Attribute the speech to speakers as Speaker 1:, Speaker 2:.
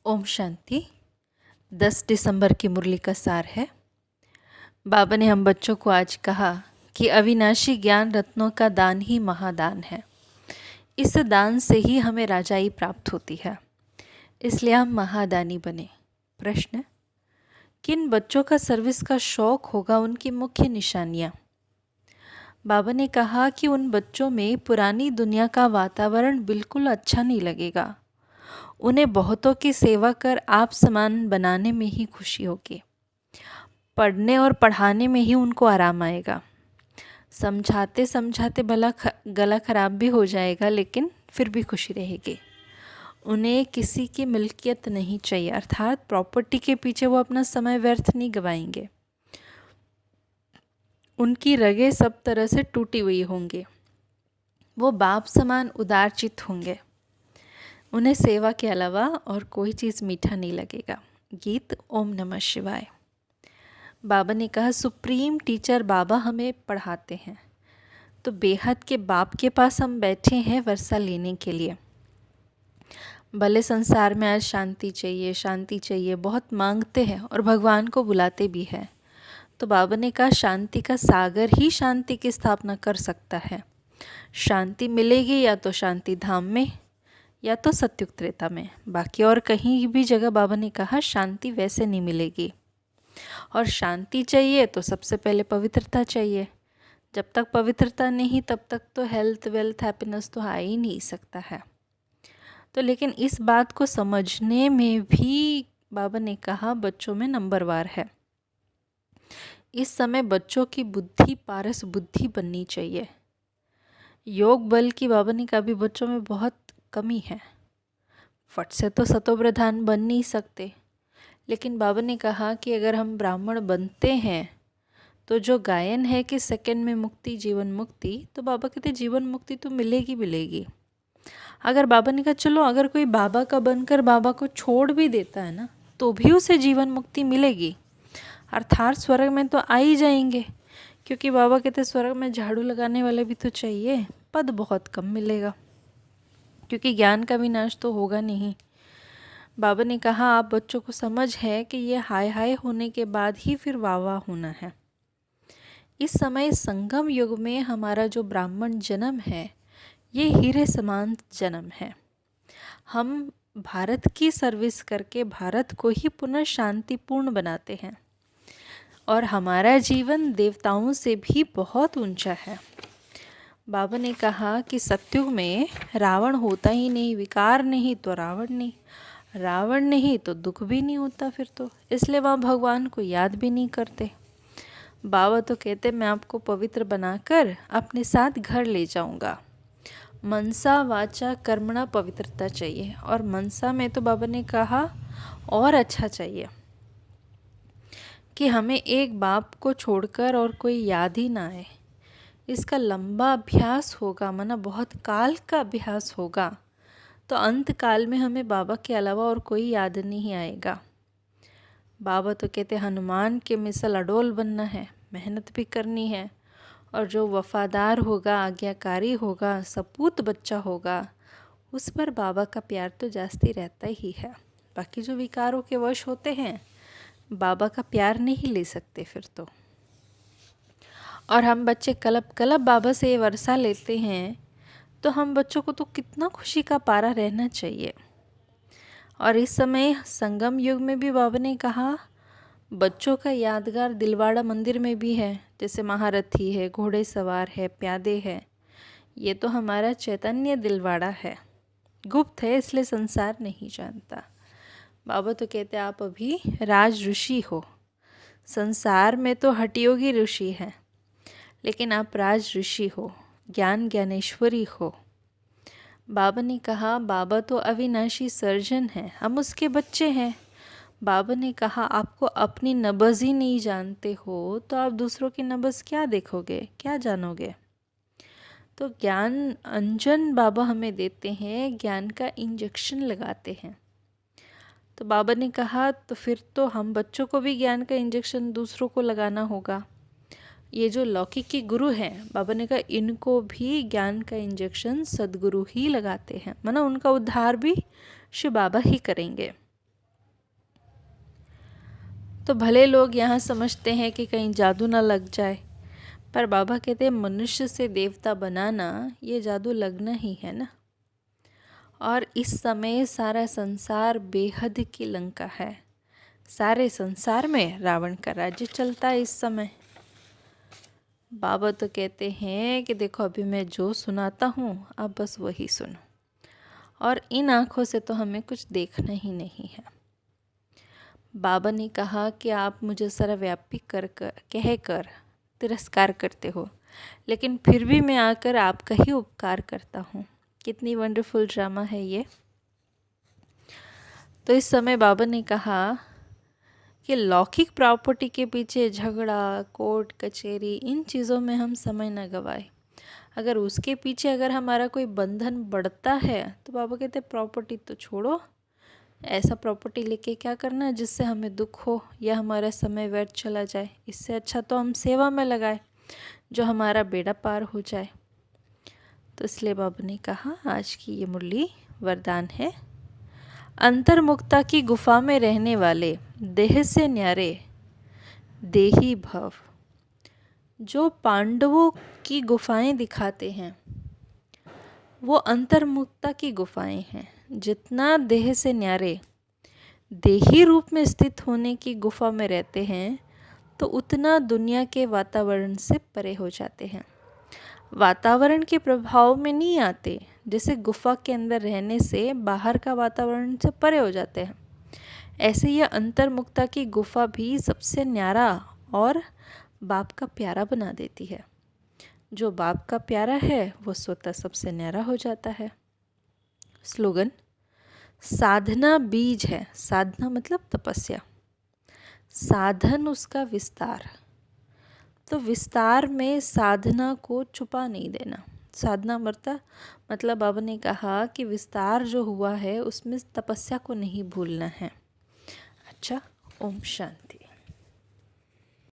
Speaker 1: ओम शांति। 10 दिसंबर की मुरली का सार है। बाबा ने हम बच्चों को आज कहा कि अविनाशी ज्ञान रत्नों का दान ही महादान है। इस दान से ही हमें राजाई प्राप्त होती है, इसलिए हम महादानी बने। प्रश्न: किन बच्चों का सर्विस का शौक होगा, उनकी मुख्य निशानियाँ। बाबा ने कहा कि उन बच्चों में पुरानी दुनिया का वातावरण बिल्कुल अच्छा नहीं लगेगा। उन्हें बहुतों की सेवा कर आप समान बनाने में ही खुशी होगी। पढ़ने और पढ़ाने में ही उनको आराम आएगा। समझाते समझाते भला गला खराब भी हो जाएगा, लेकिन फिर भी खुशी रहेगी। उन्हें किसी की मिल्कियत नहीं चाहिए, अर्थात प्रॉपर्टी के पीछे वो अपना समय व्यर्थ नहीं गवाएंगे। उनकी रगें सब तरह से टूटी हुई होंगी। वो बाप समान उदारचित होंगे। उन्हें सेवा के अलावा और कोई चीज़ मीठा नहीं लगेगा। गीत ओम नमः शिवाय। बाबा ने कहा, सुप्रीम टीचर बाबा हमें पढ़ाते हैं, तो बेहद के बाप के पास हम बैठे हैं वर्षा लेने के लिए। भले संसार में आज शांति चाहिए बहुत मांगते हैं और भगवान को बुलाते भी हैं, तो बाबा ने कहा शांति का सागर ही शांति की स्थापना कर सकता है। शांति मिलेगी या तो शांति धाम में या तो सत्युग त्रेता में, बाकी और कहीं भी जगह बाबा ने कहा शांति वैसे नहीं मिलेगी। और शांति चाहिए तो सबसे पहले पवित्रता चाहिए। जब तक पवित्रता नहीं तब तक तो हेल्थ वेल्थ हैप्पीनेस तो आ ही नहीं सकता है। तो लेकिन इस बात को समझने में भी बाबा ने कहा बच्चों में नंबरवार है। इस समय बच्चों की बुद्धि पारस बुद्धि बननी चाहिए। योग बल की बाबा ने कहा भी बच्चों में बहुत कमी है। फट से तो सतोप्रधान बन नहीं सकते, लेकिन बाबा ने कहा कि अगर हम ब्राह्मण बनते हैं तो जो गायन है कि सेकंड में मुक्ति जीवन मुक्ति, तो बाबा कहते जीवन मुक्ति तो मिलेगी। अगर बाबा ने कहा चलो अगर कोई बाबा का बनकर बाबा को छोड़ भी देता है ना, तो भी उसे जीवन मुक्ति मिलेगी, अर्थात स्वर्ग में तो आ ही जाएंगे। क्योंकि बाबा कहते स्वर्ग में झाड़ू लगाने वाले भी तो चाहिए, पद बहुत कम मिलेगा, क्योंकि ज्ञान का विनाश तो होगा नहीं। बाबा ने कहा आप बच्चों को समझ है कि ये हाय हाय होने के बाद ही फिर वाह वाह होना है। इस समय संगम युग में हमारा जो ब्राह्मण जन्म है, ये हीरे समान जन्म है। हम भारत की सर्विस करके भारत को ही पुनः शांतिपूर्ण बनाते हैं, और हमारा जीवन देवताओं से भी बहुत ऊंचा है। बाबा ने कहा कि सत्युग में रावण होता ही नहीं, विकार नहीं तो रावण नहीं, रावण नहीं तो दुख भी नहीं होता फिर तो, इसलिए वह भगवान को याद भी नहीं करते। बाबा तो कहते मैं आपको पवित्र बनाकर अपने साथ घर ले जाऊंगा। मनसा वाचा कर्मणा पवित्रता चाहिए, और मनसा में तो बाबा ने कहा और अच्छा चाहिए कि हमें एक बाप को छोड़कर और कोई याद ही ना आए। इसका लंबा अभ्यास होगा, माना बहुत काल का अभ्यास होगा, तो अंत काल में हमें बाबा के अलावा और कोई याद नहीं आएगा। बाबा तो कहते हनुमान के मिसल अडोल बनना है, मेहनत भी करनी है, और जो वफादार होगा, आज्ञाकारी होगा, सपूत बच्चा होगा, उस पर बाबा का प्यार तो जास्ती रहता ही है। बाकी जो विकारों के वश होते हैं बाबा का प्यार नहीं ले सकते फिर तो। और हम बच्चे कलब कलब बाबा से ये वर्षा लेते हैं, तो हम बच्चों को तो कितना खुशी का पारा रहना चाहिए। और इस समय संगम युग में भी बाबा ने कहा बच्चों का यादगार दिलवाड़ा मंदिर में भी है, जैसे महारथी है, घोड़े सवार है, प्यादे है। ये तो हमारा चैतन्य दिलवाड़ा है, गुप्त है इसलिए संसार नहीं जानता। बाबा तो कहते आप अभी राज ऋषि हो, संसार में तो हठयोगी ऋषि हैं, लेकिन आप राज ऋषि हो, ज्ञान ज्ञानेश्वरी हो। बाबा ने कहा बाबा तो अविनाशी सर्जन है, हम उसके बच्चे हैं। बाबा ने कहा आपको अपनी नब्ज़ ही नहीं जानते हो, तो आप दूसरों की नब्ज़ क्या देखोगे, क्या जानोगे। तो ज्ञान अंजन बाबा हमें देते हैं, ज्ञान का इंजेक्शन लगाते हैं। तो बाबा ने कहा तो फिर तो हम बच्चों को भी ज्ञान का इंजेक्शन दूसरों को लगाना होगा। ये जो लौकिक के गुरु हैं, बाबा ने कहा इनको भी ज्ञान का इंजेक्शन सद्गुरु ही लगाते हैं, माना उनका उद्धार भी शिव बाबा ही करेंगे। तो भले लोग यहाँ समझते हैं कि कहीं जादू ना लग जाए, पर बाबा कहते हैं मनुष्य से देवता बनाना ये जादू लगना ही है ना। और इस समय सारा संसार बेहद की लंका है, सारे संसार में रावण का राज्य चलता है इस समय। बाबा तो कहते हैं कि देखो अभी मैं जो सुनाता हूँ आप बस वही सुनो, और इन आँखों से तो हमें कुछ देखना ही नहीं है। बाबा ने कहा कि आप मुझे सर्वव्यापी कहकर तिरस्कार करते हो, लेकिन फिर भी मैं आकर आपका ही उपकार करता हूँ। कितनी वंडरफुल ड्रामा है ये। तो इस समय बाबा ने कहा कि लौकिक प्रॉपर्टी के पीछे झगड़ा, कोर्ट कचहरी, इन चीज़ों में हम समय न गवाए। अगर उसके पीछे अगर हमारा कोई बंधन बढ़ता है तो बाबा कहते प्रॉपर्टी तो छोड़ो, ऐसा प्रॉपर्टी लेके क्या करना जिससे हमें दुख हो या हमारा समय व्यर्थ चला जाए। इससे अच्छा तो हम सेवा में लगाए जो हमारा बेड़ा पार हो जाए। तो इसलिए बाबा ने कहा आज की ये मुरली वरदान है। अंतर्मुक्ता की गुफा में रहने वाले देह से न्यारे देही भव। जो पांडवों की गुफाएं दिखाते हैं वो अंतर्मुक्ता की गुफाएं हैं। जितना देह से न्यारे देही रूप में स्थित होने की गुफा में रहते हैं तो उतना दुनिया के वातावरण से परे हो जाते हैं। वातावरण के प्रभाव में नहीं आते, जैसे गुफा के अंदर रहने से बाहर का वातावरण से परे हो जाते हैं, ऐसे ये अंतर्मुक्ता की गुफा भी सबसे न्यारा और बाप का प्यारा बना देती है। जो बाप का प्यारा है वो स्वतः सबसे न्यारा हो जाता है। स्लोगन, साधना बीज है। साधना मतलब तपस्या, साधन उसका विस्तार। तो विस्तार में साधना को छुपा नहीं देना। साधना मतलब बाबा ने कहा कि विस्तार जो हुआ है उसमें तपस्या को नहीं भूलना है। अच्छा, ओम शांति।